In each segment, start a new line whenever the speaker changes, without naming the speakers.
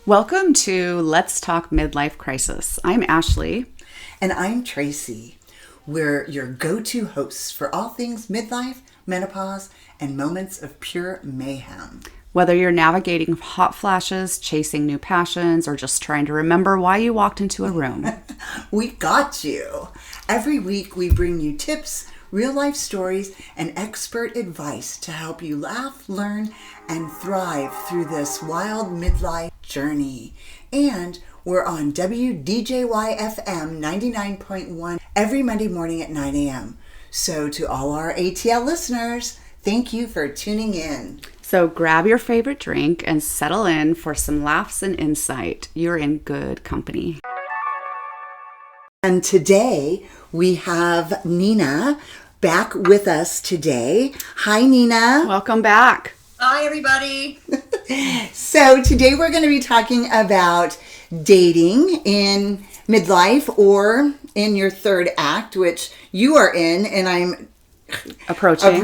Welcome to Let's Talk Midlife Crisis. I'm Ashley.
And I'm Tracy. We're your go-to hosts for all things midlife, menopause, and moments of pure mayhem.
Whether you're navigating hot flashes, chasing new passions, or just trying to remember why you walked into a room.
We got you. Every week we bring you tips, real-life stories, and expert advice to help you laugh, learn, and thrive through this wild midlife journey. And we're on WDJY-FM 99.1 every Monday morning at 9 a.m. So to all our ATL listeners, thank you for tuning in.
So grab your favorite drink and settle in for some laughs and insight. You're in good company.
And today we have Nina back with us today. Hi, Nina.
Welcome back.
Hi, everybody.
So today we're going to be talking about dating in midlife or in your third act, which you are in, and I'm approaching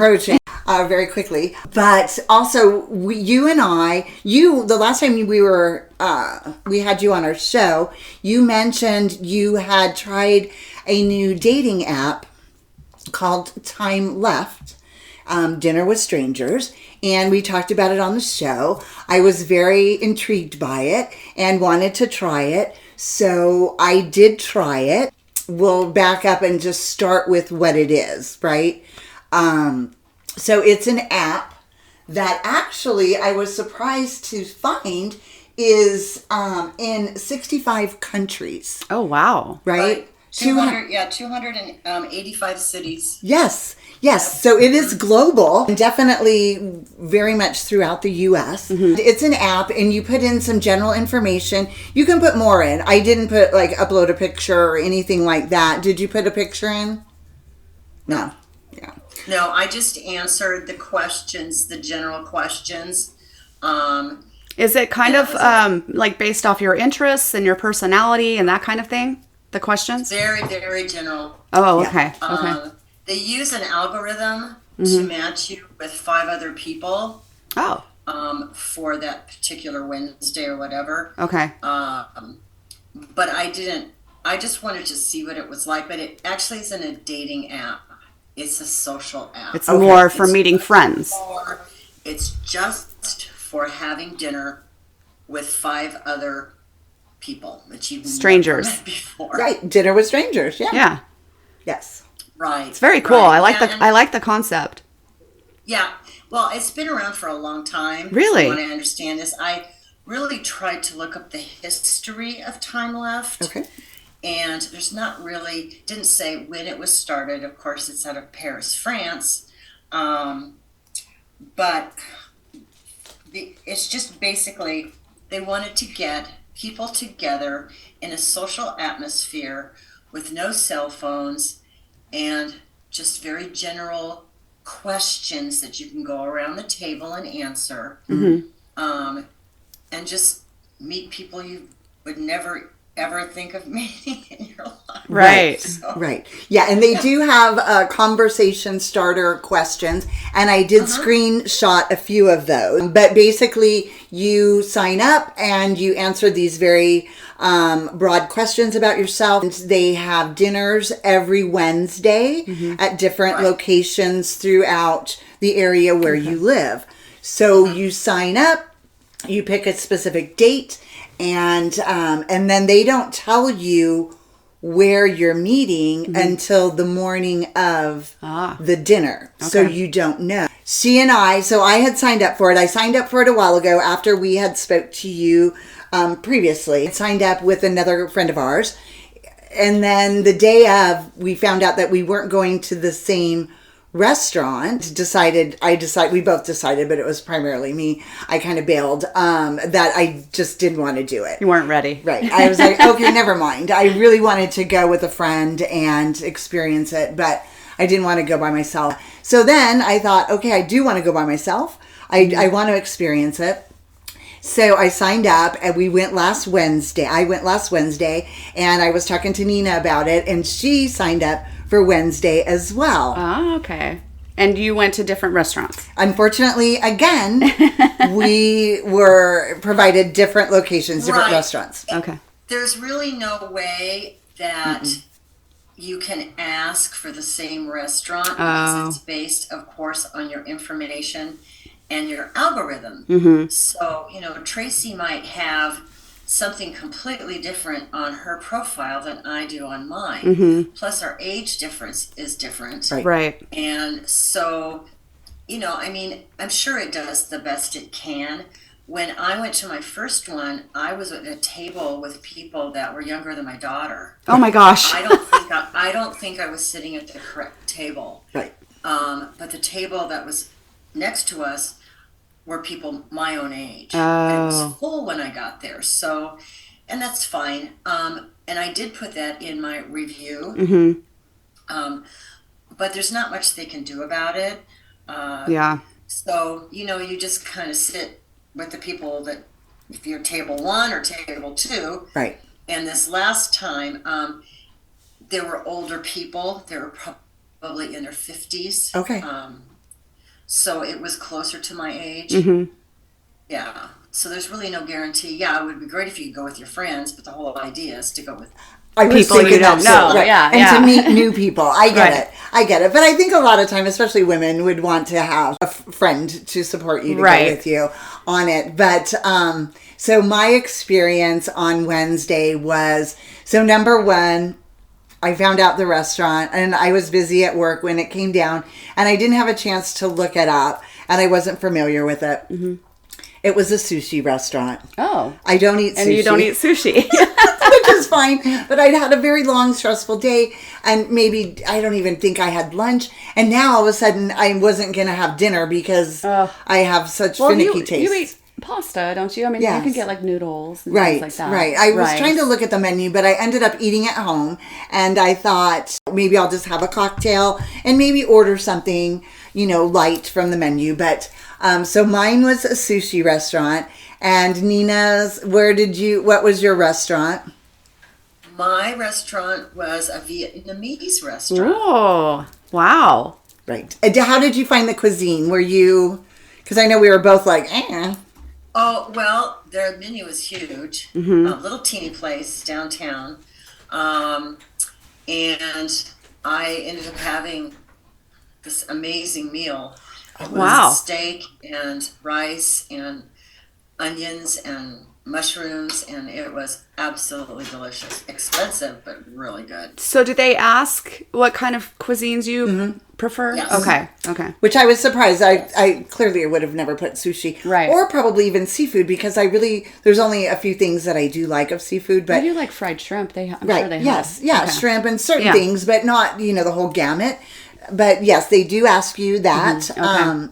very quickly. But also, you and I, the last time we had you on our show, you mentioned you had tried a new dating app called Timeleft, Dinner with Strangers, and we talked about it on the show. I was very intrigued by it and wanted to try it, so I did try it. We'll back up and just start with what it is, right? So it's an app that actually I was surprised to find is in 65 countries.
Oh, wow.
Right?
285 cities.
Yes. So it is global, and definitely very much throughout the U.S. Mm-hmm. It's an app, and you put in some general information. You can put more in. I didn't upload a picture or anything like that. Did you put a picture in? No. Yeah.
No, I just answered the questions, the general questions.
Is it kind of based off your interests and your personality and that kind of thing? The questions?
Very, very general.
Oh, okay. Okay.
They use an algorithm to match you with 5 other people.
Oh.
For that particular Wednesday or whatever.
Okay.
But I just wanted to see what it was like. But it actually isn't a dating app. It's a social app.
It's more for meeting friends.
It's just for having dinner with 5 other people that you've
strangers
never met before.
Right, dinner with strangers. Yeah. Yes.
Right.
It's very cool. Right. I like the concept.
Yeah. Well, it's been around for a long time.
Really?
So when I understand this, I really tried to look up the history of Timeleft.
Okay.
And there's not really, didn't say when it was started. Of course, it's out of Paris, France. But it's just basically they wanted to get people together in a social atmosphere with no cell phones and just very general questions that you can go around the table and answer. Mm-hmm. And just meet people you would never ever think of meeting in your life.
Right.
Right. Yeah, and they do have conversation starter questions, and I did screenshot a few of those. But basically, you sign up and you answer these very broad questions about yourself. And they have dinners every Wednesday at different locations throughout the area where you live. So you sign up, you pick a specific date, and then they don't tell you where you're meeting until the morning of the dinner. Okay. So you don't know. So I had signed up for it. I signed up for it a while ago after we had spoke to you previously. I signed up with another friend of ours. And then the day of, we found out that we weren't going to the same restaurant. We both decided, but it was primarily me. I kind of bailed that I just didn't want to do it.
You weren't ready.
Right. I was like, okay, never mind. I really wanted to go with a friend and experience it, but I didn't want to go by myself. So then I thought, okay, I do want to go by myself. I want to experience it. So I signed up and we went last Wednesday. I went last Wednesday and I was talking to Nina about it and she signed up for Wednesday as well.
Oh, okay. And you went to different restaurants.
Unfortunately, again, we were provided different locations, different restaurants.
Okay.
There's really no way that you can ask for the same restaurant because it's based, of course, on your information and your algorithm. So, Tracy might have something completely different on her profile than I do on mine. Plus, our age difference is different.
Right.
And so, I'm sure it does the best it can. When I went to my first one, I was at a table with people that were younger than my daughter.
Oh my gosh.
I don't think I was sitting at the correct table.
Right.
But the table that was next to us were people my own age.
Oh.
And it was full when I got there. So, and that's fine. And I did put that in my review. But there's not much they can do about it.
Yeah.
So, you just kind of sit with the people that, if you're table 1 or table 2.
Right.
And this last time, there were older people. They were probably in their 50s.
Okay.
So it was closer to my age. Yeah. So there's really no guarantee. Yeah, it would be great if you could go with your friends, but the whole idea is to go with
People you don't know.
Right.
Yeah.
And to meet new people. I get it. But I think a lot of time, especially women, would want to have a friend to support you, to go with you on it. But so my experience on Wednesday was, so number one, I found out the restaurant and I was busy at work when it came down and I didn't have a chance to look it up and I wasn't familiar with it. It was a sushi restaurant.
Oh.
I don't eat sushi.
And you don't eat sushi.
Which is fine. But I'd had a very long, stressful day. And maybe, I don't even think I had lunch. And now all of a sudden, I wasn't going to have dinner because I have such finicky taste.
You eat pasta, don't you? I mean, you can get like noodles and things like that.
Right. I was trying to look at the menu, but I ended up eating at home. And I thought maybe I'll just have a cocktail and maybe order something, light from the menu. But so mine was a sushi restaurant. And Nina's, what was your restaurant?
My restaurant was a Vietnamese restaurant.
Oh, wow.
Right. How did you find the cuisine? Were you, because I know we were both like,
Oh, well, their menu was huge. A little teeny place downtown. And I ended up having this amazing meal. It was steak and rice and onions and mushrooms, and it was absolutely delicious. Expensive, but really good.
So did they ask what kind of cuisines you prefer?
Yes.
Okay.
Which I was surprised. I clearly would have never put sushi.
Right.
Or probably even seafood because there's only a few things that I do like of seafood. But
I do like fried shrimp. I'm sure they have.
Yeah, shrimp and certain things, but not, the whole gamut. But yes, they do ask you that,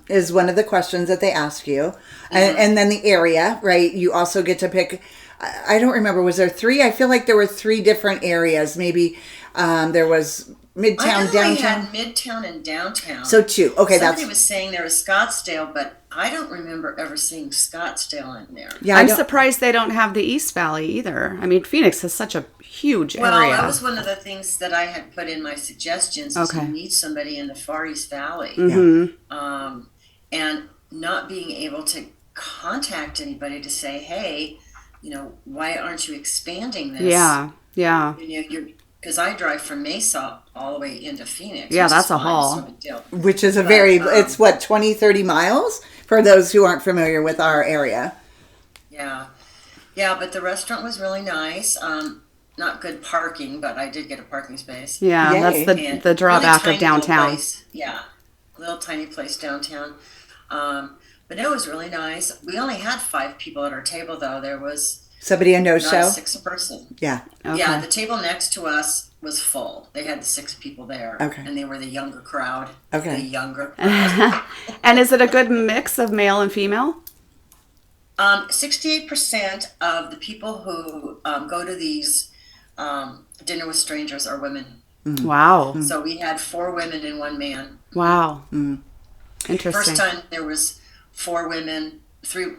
is one of the questions that they ask you. And then the area, right? You also get to pick, I don't remember, was there 3? I feel like there were 3 different areas. Maybe there was Midtown, downtown.
Had Midtown and downtown.
So 2. Okay,
Somebody was saying there was Scottsdale, but I don't remember ever seeing Scottsdale in there.
Yeah,
I'm surprised they don't have the East Valley either. I mean, Phoenix is such a huge area.
Well, that was one of the things that I had put in my suggestions. Is you need somebody in the Far East Valley. And not being able to contact anybody to say, hey, why aren't you expanding this?
Yeah.
Because I drive from Mesa all the way into Phoenix.
Yeah, that's a haul.
Which is it's what, 20, 30 miles for those who aren't familiar with our area.
Yeah, but the restaurant was really nice. Not good parking, but I did get a parking space.
Yeah,
Yay.
That's the drawback
really
of downtown.
Little tiny place downtown. But it was really nice. We only had 5 people at our table, though. There was
somebody a no-show?
Not a 6th person.
Yeah.
Okay.
Yeah, the table next to us was full. They had the 6 people there.
Okay.
And they were the younger crowd.
Okay.
The younger crowd.
And is it a good mix of male and female?
68% of the people who go to these dinner with strangers are women.
Wow.
So we had 4 women and 1 man.
Wow. Interesting.
First time there was 4 women, 3.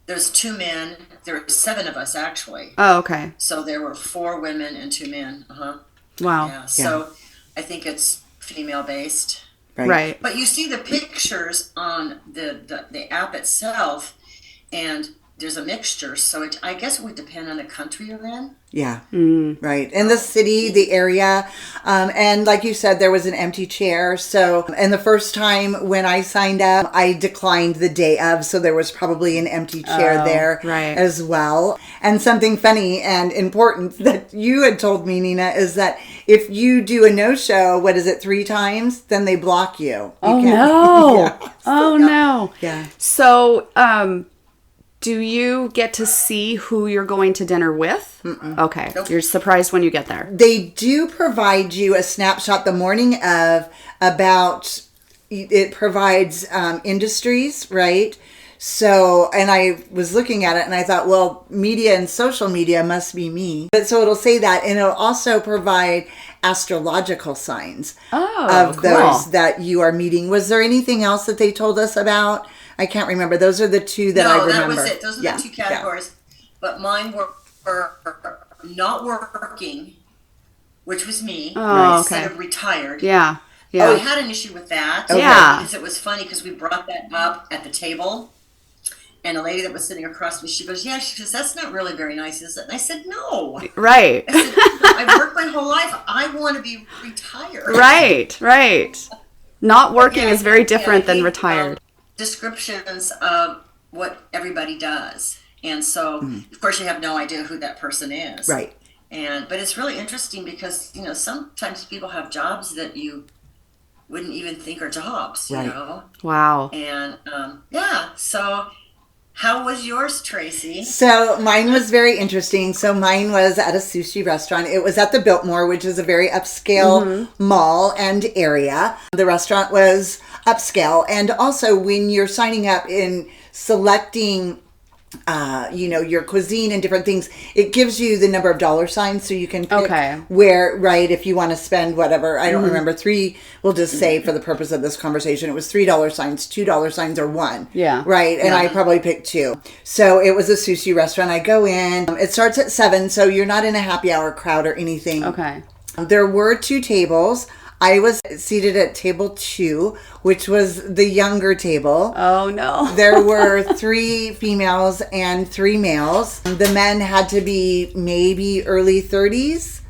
There's 2 men. There were 7 of us actually.
Oh, okay.
So there were 4 women and 2 men.
Wow.
Yeah. So I think it's female based.
Right.
But you see the pictures on the app itself, and there's a mixture. So I guess it would depend on the country you're in.
Yeah. Right. In the city, the area. And like you said, there was an empty chair. So, and the first time when I signed up, I declined the day of. So there was probably an empty chair there as well. And something funny and important that you had told me, Nina, is that if you do a no-show, what is it, 3 times, then they block you.
Oh, no.
Yeah.
Oh, no.
Yeah.
So, do you get to see who you're going to dinner with? Okay. Nope. You're surprised when you get there.
They do provide you a snapshot the morning of about, it provides industries, right? So, and I was looking at it and I thought, well, media and social media must be me. But so it'll say that, and it'll also provide astrological signs of those that you are meeting. Was there anything else that they told us about? I can't remember. Those are the 2 that I remember.
No, that was it. Those are the 2 categories. Yeah. But mine were not working, which was me. Instead of retired.
Yeah.
Yeah. Oh, we had an issue with that.
Okay. Yeah.
Because it was funny because we brought that up at the table. And a lady that was sitting across from me, she goes, that's not really very nice, is it? And I said, no.
Right.
I said, I've worked my whole life. I want to be retired.
Right. Not working is very different than retired.
Descriptions of what everybody does. And so, of course, you have no idea who that person is.
Right.
But it's really interesting because, sometimes people have jobs that you wouldn't even think are jobs, you know?
Wow.
And, so how was yours, Tracy?
So mine was very interesting. So mine was at a sushi restaurant. It was at the Biltmore, which is a very upscale mall and area. The restaurant was upscale. And also when you're signing up in selecting your cuisine and different things, it gives you the number of dollar signs so you can pick where, if you want to spend whatever, I don't remember, 3, we'll just say for the purpose of this conversation, it was $3 signs, $2 signs, or 1.
Yeah.
Right. And I probably picked 2. So it was a sushi restaurant. I go in, it starts at 7, so you're not in a happy hour crowd or anything.
Okay.
There were 2 tables. I was seated at table 2, which was the younger table.
Oh, no.
There were 3 females and 3 males. The men had to be maybe early 30s.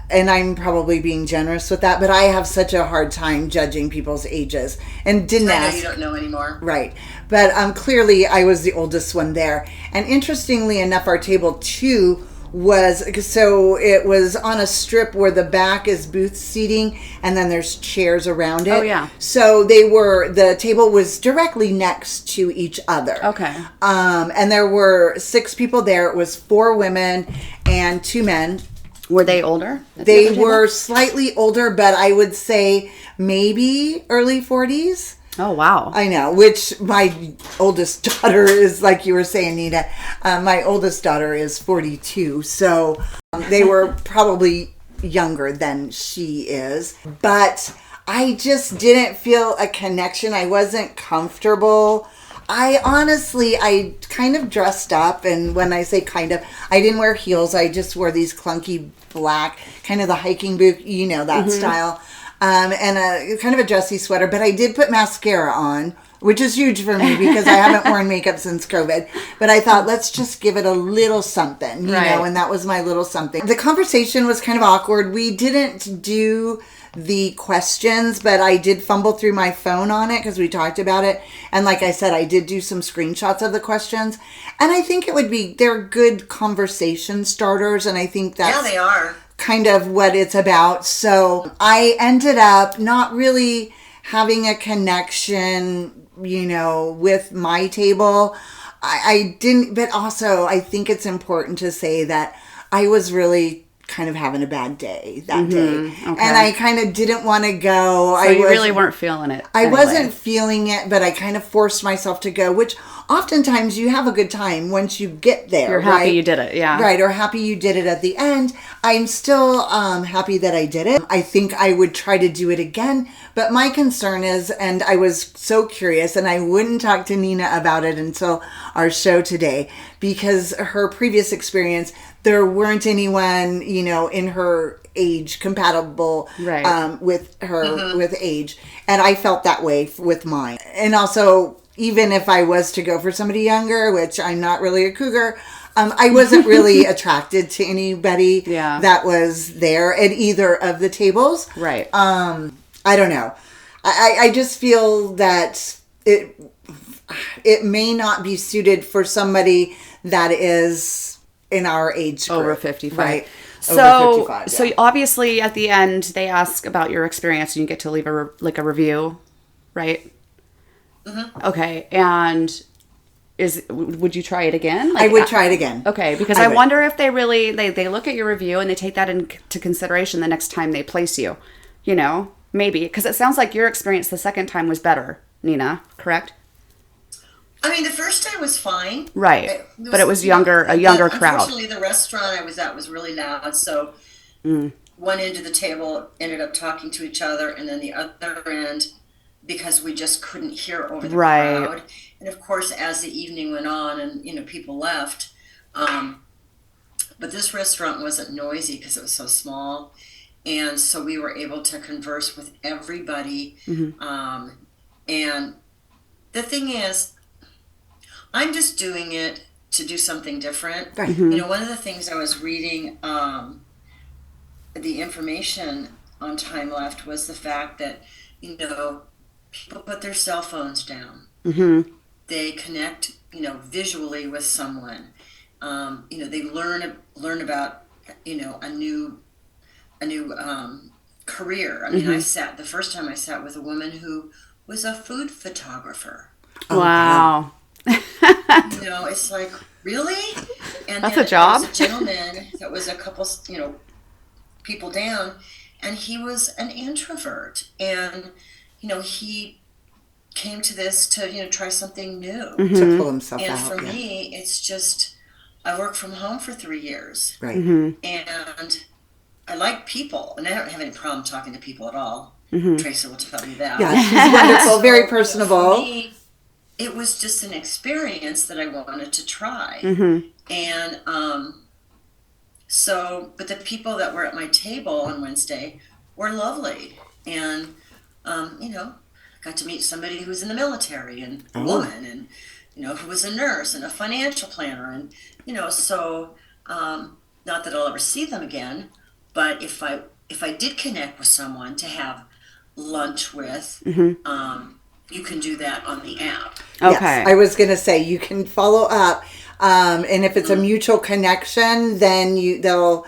And I'm probably being generous with that, but I have such a hard time judging people's ages. And didn't ask.
I know you don't know anymore.
Right. But clearly I was the oldest one there. And interestingly enough, our table 2 it was on a strip where the back is booth seating and then there's chairs around it.
Oh, yeah.
So the table was directly next to each other.
Okay.
And there were 6 people there. It was 4 women and 2 men.
Were they older?
They were slightly older, but I would say maybe early 40s.
Oh, wow.
I know, which my oldest daughter is, like you were saying, Nina, my oldest daughter is 42. So they were probably younger than she is. But I just didn't feel a connection. I wasn't comfortable. I kind of dressed up. And when I say kind of, I didn't wear heels. I just wore these clunky black, kind of the hiking boot, that style. And a kind of a dressy sweater, but I did put mascara on, which is huge for me because I haven't worn makeup since COVID. But I thought, let's just give it a little something, you know, and that was my little something. The conversation was kind of awkward. We didn't do the questions, but I did fumble through my phone on it because we talked about it. And like I said, I did do some screenshots of the questions. And I think they're good conversation starters. And I think that's...
Yeah, they are.
Kind of what it's about. So I ended up not really having a connection, with my table. I didn't, but also I think it's important to say that I was really kind of having a bad day that day. Okay. And I kind of didn't want to go.
So you really weren't feeling it.
I wasn't feeling it, but I kind of forced myself to go, which oftentimes you have a good time once you get there.
You're happy you did it, yeah.
Right, or happy you did it at the end. I'm still happy that I did it. I think I would try to do it again, but my concern is, and I was so curious, and I wouldn't talk to Nina about it until our show today, because her previous experience, there weren't anyone, in her age compatible
right.
with her with age, and I felt that way with mine. And also, even if I was to go for somebody younger, which I'm not really a cougar, I wasn't really attracted to anybody that was there at either of the tables.
Right.
I don't know. I just feel that it may not be suited for somebody that is in our age group.
Over 55.
Right.
So,
Over 55,
so obviously at the end they ask about your experience and you get to leave a review, right? Mm-hmm. Okay. And would you try it again?
I would try it again.
Okay. Because I wonder if they really, they look at your review and they take that into consideration the next time they place you, maybe. Because it sounds like your experience the second time was better, Nina, correct?
I mean, the first time was fine.
Right. But it was a younger crowd.
Unfortunately, the restaurant I was at was really loud. So one end of the table ended up talking to each other, and then the other end, because we just couldn't hear over the crowd. And of course, as the evening went on and, people left, but this restaurant wasn't noisy because it was so small. And so we were able to converse with everybody. Mm-hmm. And the thing is, I'm just doing it to do something different. Right. Mm-hmm. One of the things I was reading, the information on Timeleft was the fact that, people put their cell phones down. Mm-hmm. They connect, visually with someone. They learn about, a new career. I mean, mm-hmm. The first time I sat with a woman who was a food photographer.
Wow.
It's like, really? And
that's a job.
There was a gentleman that was a couple, people down, and he was an introvert, and he came to this to try something new,
mm-hmm. to pull himself
and
out.
And for me, it's just I worked from home for 3 years,
right?
Mm-hmm. And I like people, and I don't have any problem talking to people at all. Mm-hmm. Tracy will tell you that.
Yeah, she's wonderful, very personable.
For me, it was just an experience that I wanted to try. Mm-hmm. And but the people that were at my table on Wednesday were lovely. And, got to meet somebody who was in the military and a woman and, who was a nurse and a financial planner. And, so not that I'll ever see them again, but if I did connect with someone to have lunch with, mm-hmm. You can do that on the app.
Okay.
Yes, I was going to say you can follow up, and if it's a mutual connection, then they'll.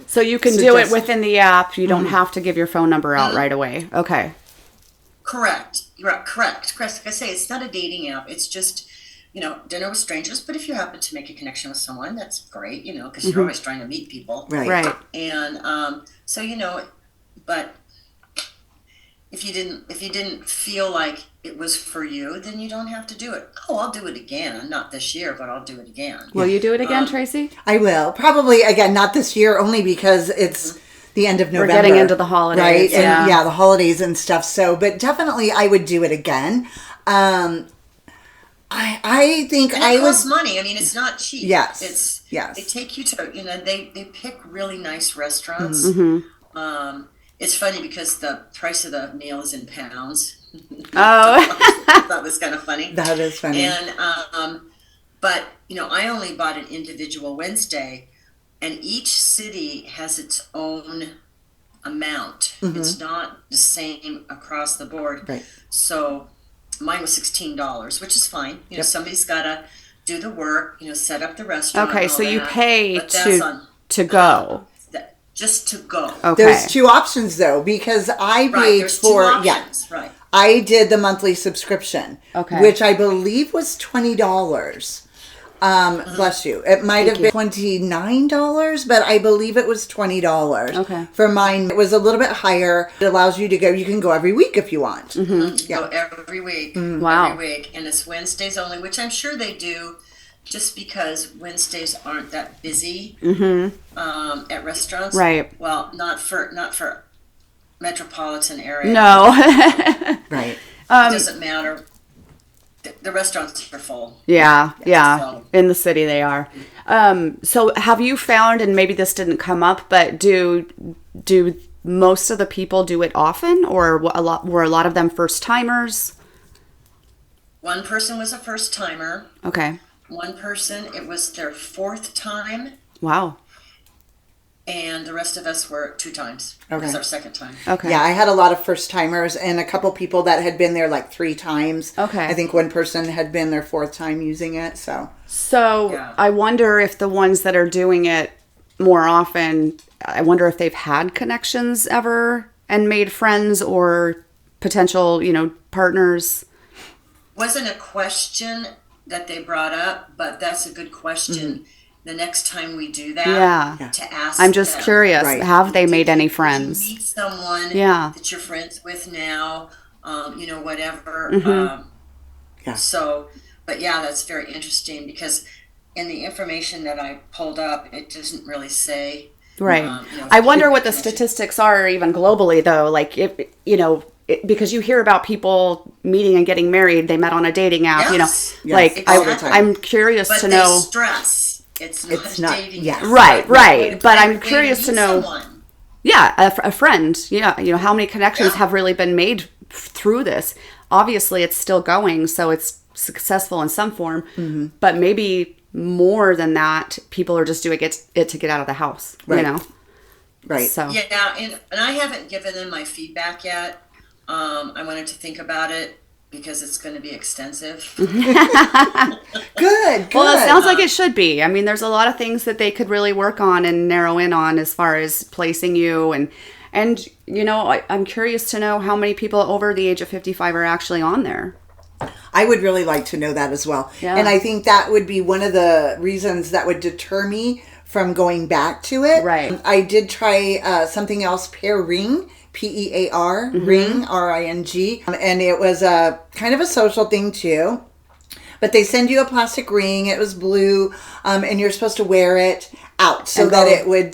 So you can do it within the app. You don't have to give your phone number out right away. Okay.
Correct. You're correct. Like I say, it's not a dating app. It's just, dinner with strangers. But if you happen to make a connection with someone, that's great. Because mm-hmm. you're always trying to meet people.
Right.
And but. If you didn't feel like it was for you, then you don't have to do it. Oh, I'll do it again. Not this year, but I'll do it again.
Will you do it again, Tracy?
I will. Probably, again, not this year, only because it's the end of November.
We're getting into the holidays.
Right? And the holidays and stuff. So, but definitely I would do it again. I think
it costs money. I mean, it's not cheap.
Yes.
They take you to, they pick really nice restaurants.
Mm-hmm.
It's funny because the price of the meal is in pounds.
Oh.
That was kind of funny.
That is funny.
And, but, I only bought an individual Wednesday, and each city has its own amount. Mm-hmm. It's not the same across the board.
Right.
So mine was $16, which is fine. Somebody's got to do the work, set up the restaurant.
Okay, so you pay to go.
Just to go.
Okay.
There's two options though, because I paid for
right.
I did the monthly subscription, which I believe was $20. Bless you. It might have been $29, but I believe it was $20.
Okay.
For mine, it was a little bit higher. It allows you to go. You can go every week if you want.
Go every week.
Wow.
Every week. And it's Wednesdays only, which I'm sure they do just because Wednesdays aren't that busy at restaurants.
Right.
Well, not for metropolitan area.
No.
It
Right.
doesn't matter. The restaurants are full.
Yeah.
So-
In the city they are. So have you found, and maybe this didn't come up, but do most of the people do it often, or were a lot of them first timers?
One person was a first timer.
Okay.
One person, it was their fourth time.
Wow.
And the rest of us were 2 times. It was
Okay.
our second time.
Okay.
Yeah, I had a lot of first timers and a couple people that had been there like 3 times.
Okay.
I think one person had been their 4th time using it. So
So I wonder if the ones that are doing it more often, I wonder if they've had connections ever and made friends or potential, partners.
Wasn't a question that they brought up, but that's a good question. The next time we do that,
Yeah.
to ask
I'm just
them,
curious.
Right.
Have they made any
Did you
friends?
meet someone
Yeah.
that you're friends with now? Whatever.
Yeah.
So, but yeah, that's very interesting because in the information that I pulled up, it doesn't really say.
Right.
if
I wonder what the
connection-
statistics are even globally, though. Like, if, because you hear about people meeting and getting married, they met on a dating app,
Yes.
Yes,
like,
all the time.
I'm curious
But
to
they
know.
stress it's not dating.
yes.
app.
Right.
Way
But
to
I'm curious to
meet
know.
someone.
Yeah, a friend. Yeah, how many connections have really been made through this? Obviously, it's still going, so it's successful in some form. But maybe more than that, people are just doing it to get out of the house.
Right. Right.
So
Yeah, and I haven't given them my feedback yet. I wanted to think about it because it's going to be extensive.
Good.
well, it sounds like it should be. I mean, there's a lot of things that they could really work on and narrow in on as far as placing you and I'm curious to know how many people over the age of 55 are actually on there.
I would really like to know that as well.
Yeah.
And I think that would be one of the reasons that would deter me from going back to it.
Right.
I did try something else, Pair Ring, PEAR, Ring, RING. And it was a kind of a social thing too. But they send you a plastic ring. It was blue, and you're supposed to wear it out so that it would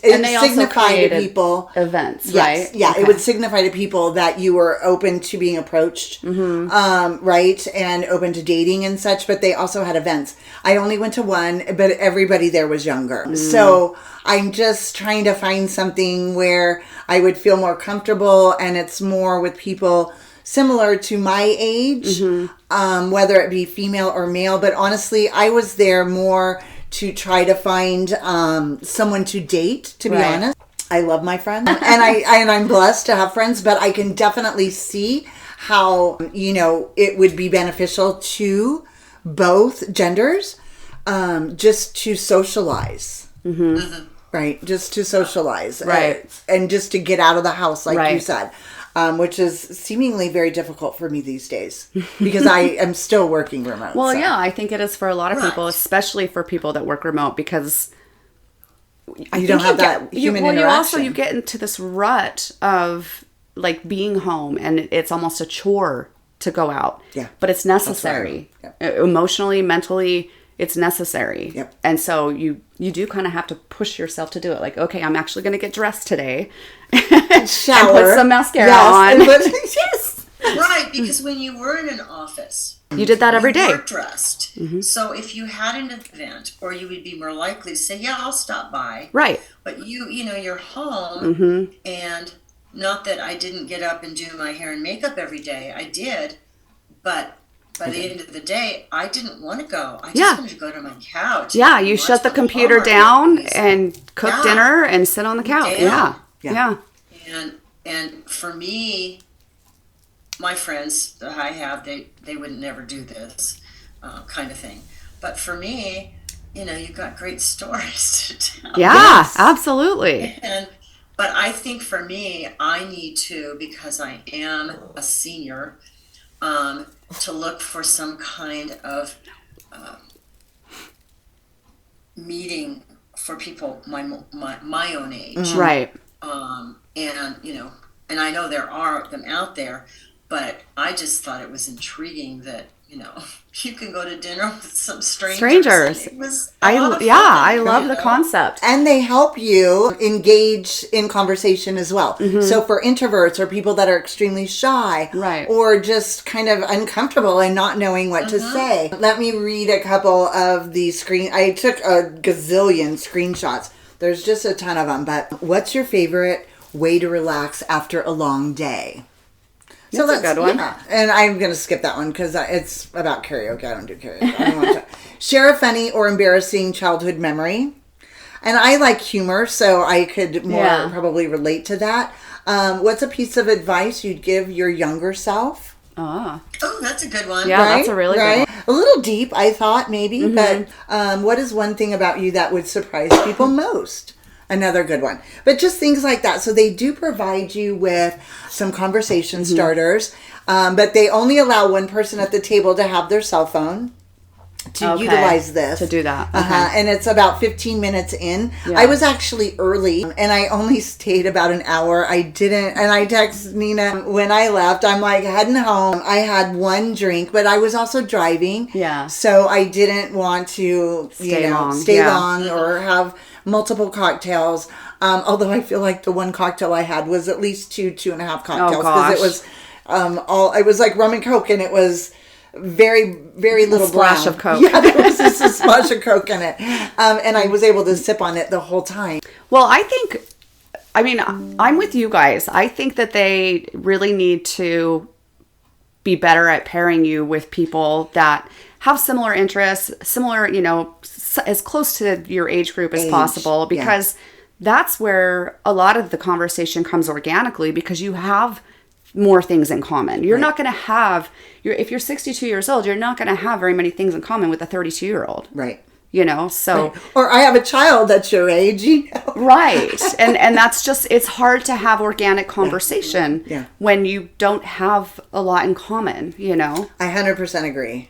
they also
signify to
created
people
events,
yes,
right?
Yeah,
Okay.
it would signify to people that you were open to being approached, right, and open to dating and such. But they also had events. I only went to one, but everybody there was younger. So I'm just trying to find something where I would feel more comfortable, and it's more with people similar to my age, whether it be female or male. But honestly, I was there more to try to find someone to date, to be
Right.
honest. I love my friends and I'm blessed to have friends, but I can definitely see how, it would be beneficial to both genders, just to socialize. Right. Just to socialize.
Right.
And just to get out of the house, like you
Right.
said. Which is seemingly very difficult for me these days because I am still working remote.
Well,
so.
yeah, I think it is for a lot of people,
Right.
especially for people that work remote, because
You don't have that human interaction.
You get into this rut of like being home, and it's almost a chore to go out.
Yeah.
But it's necessary.
Yep.
Emotionally, mentally, it's necessary.
Yep.
And so you do kind of have to push yourself to do it. Like, okay, I'm actually going to get dressed today.
Shower.
And put some mascara
Yes,
on.
and yes.
Right, because when you were in an office,
You did that every day.
you were dressed. So if you had an event, or you would be more likely to say, "Yeah, I'll stop by."
Right.
But you're home, and not that I didn't get up and do my hair and makeup every day. I did, but by the end of the day, I didn't want to go. I just
Yeah.
wanted to go to my couch.
Yeah,
and
you
watch
shut the
my
computer
Hallmark
down
movies.
and cook
Yeah.
dinner and sit on the couch.
Down.
Yeah.
And for me, my friends that I have, they would never do this kind of thing. But for me, you've got great stories to tell.
Yeah,
Yes.
absolutely.
But I think for me, I need to, because I am a senior, to look for some kind of meeting for people my own age.
Right.
And, and I know there are them out there, but I just thought it was intriguing that, you can go to dinner with some strangers. It was a lot of fun,
I love the concept.
And they help you engage in conversation as well. So for introverts or people that are extremely shy,
right,
or just kind of uncomfortable and not knowing what to say. Let me read a couple of these I took a gazillion screenshots. There's just a ton of them. But what's your favorite way to relax after a long day?
So that's a good one.
Yeah. And I'm going to skip that one because it's about karaoke. I don't do karaoke. I don't want to. Share a funny or embarrassing childhood memory. And I like humor, so I could more probably relate to that. What's a piece of advice you'd give your younger self?
Oh, that's a good one.
Yeah, right? That's a really good one.
A little deep, I thought, maybe. But what is one thing about you that would surprise people most? Another good one. But just things like that. So they do provide you with some conversation starters, but they only allow one person at the table to have their cell phone to utilize this.
To do that.
And it's about 15 minutes in. Yeah. I was actually early and I only stayed about an hour. I texted Nina when I left. I'm like heading home. I had one drink, but I was also driving.
Yeah.
So I didn't want to stay long or have multiple cocktails. Although I feel like the one cocktail I had was at least 2.5 cocktails because it was it was like rum and Coke, and it was very, very little
splash of Coke.
Yeah, there was just a splash of Coke in it. And I was able to sip on it the whole time.
Well, I'm with you guys. I think that they really need to be better at pairing you with people that have similar interests, similar, as close to your age group as possible, because that's where a lot of the conversation comes organically, because you have more things in common. You're not going to have, if you're 62 years old, you're not going to have very many things in common with a 32-year-old.
Right.
So. Right.
Or I have a child that's your age,
Right. And that's just, it's hard to have organic conversation when you don't have a lot in common, I
100% agree.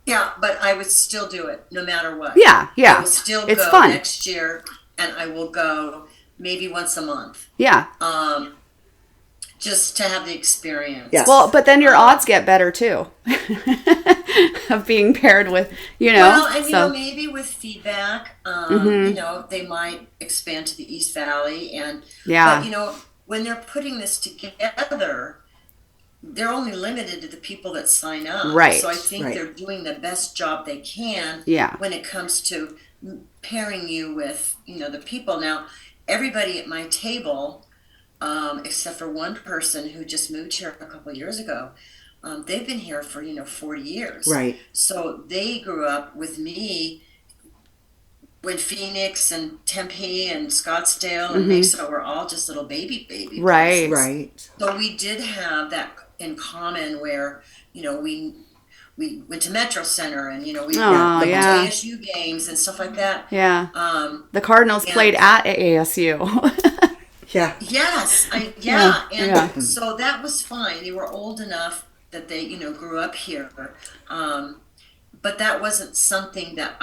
Yeah, but I would still do it no matter what.
Yeah.
I will still
it's
go
fun.
Next year, and I will go maybe once a month.
Yeah.
Just to have the experience.
Yes.
Well, but then your odds get better too of being paired with,
Well, and maybe with feedback, they might expand to the East Valley, but when they're putting this together, they're only limited to the people that sign up.
Right.
So I think they're doing the best job they can when it comes to pairing you with, the people. Now, everybody at my table, except for one person who just moved here a couple of years ago, they've been here for, 40 years.
Right.
So they grew up with me when Phoenix and Tempe and Scottsdale and Mesa were all just little baby
Right.
places.
Right.
So we did have that in common where, we went to Metro Center and, we went to ASU games and stuff like that.
Yeah. The Cardinals played at ASU.
Yeah.
Yes. And so that was fine. They were old enough that they, grew up here. But that wasn't something that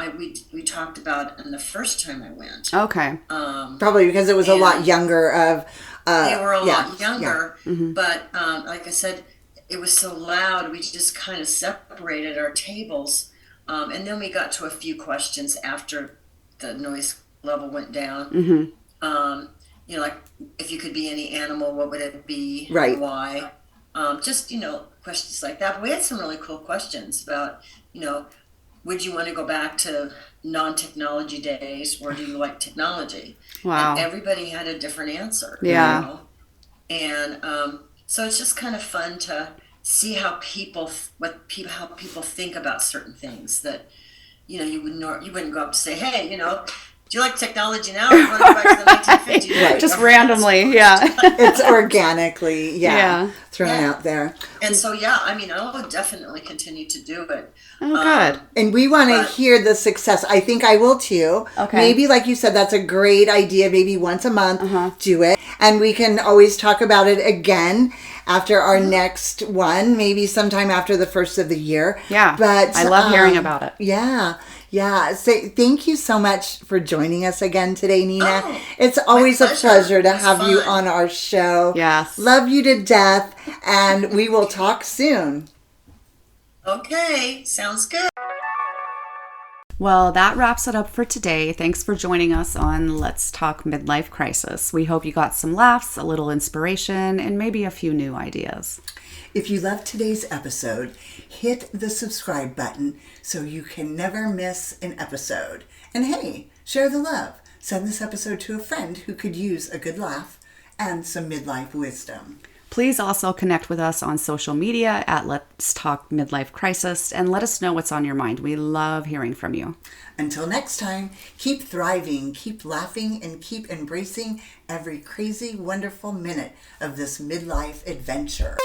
we talked about in the first time I went.
Okay.
Probably because it was a lot younger
they were a lot younger, but like I said, it was so loud, we just kind of separated our tables. And then we got to a few questions after the noise level went down. Like if you could be any animal, what would it be?
Right.
And why? Just, questions like that. But we had some really cool questions about, would you want to go back to non-technology days, or do you like technology?
Wow.
And everybody had a different answer.
Yeah.
And so it's just kind of fun to see how people think about certain things that, you wouldn't go up to say, hey, do you like technology now? Or do you want to go back to the 1950s?
Right. Just randomly,
It's organically, thrown out there.
And so, I will definitely continue to do it.
Oh, good.
And we want to hear the success. I think I will too.
Okay.
Maybe, like you said, that's a great idea. Maybe once a month, do it. And we can always talk about it again after our next one, maybe sometime after the first of the year.
Yeah.
But
I love hearing about it.
Yeah. Yeah, so thank you so much for joining us again today, Nina.
Oh,
it's always a pleasure to
It's
have you
fun.
on our show.
Yes.
Love you to death, and we will talk soon.
Okay, sounds good.
Well, that wraps it up for today. Thanks for joining us on Let's Talk Midlife Crisis. We hope you got some laughs, a little inspiration, and maybe a few new ideas.
If you loved today's episode, hit the subscribe button so you can never miss an episode. And hey, share the love. Send this episode to a friend who could use a good laugh and some midlife wisdom.
Please also connect with us on social media at Let's Talk Midlife Crisis and let us know what's on your mind. We love hearing from you.
Until next time, keep thriving, keep laughing, and keep embracing every crazy, wonderful minute of this midlife adventure.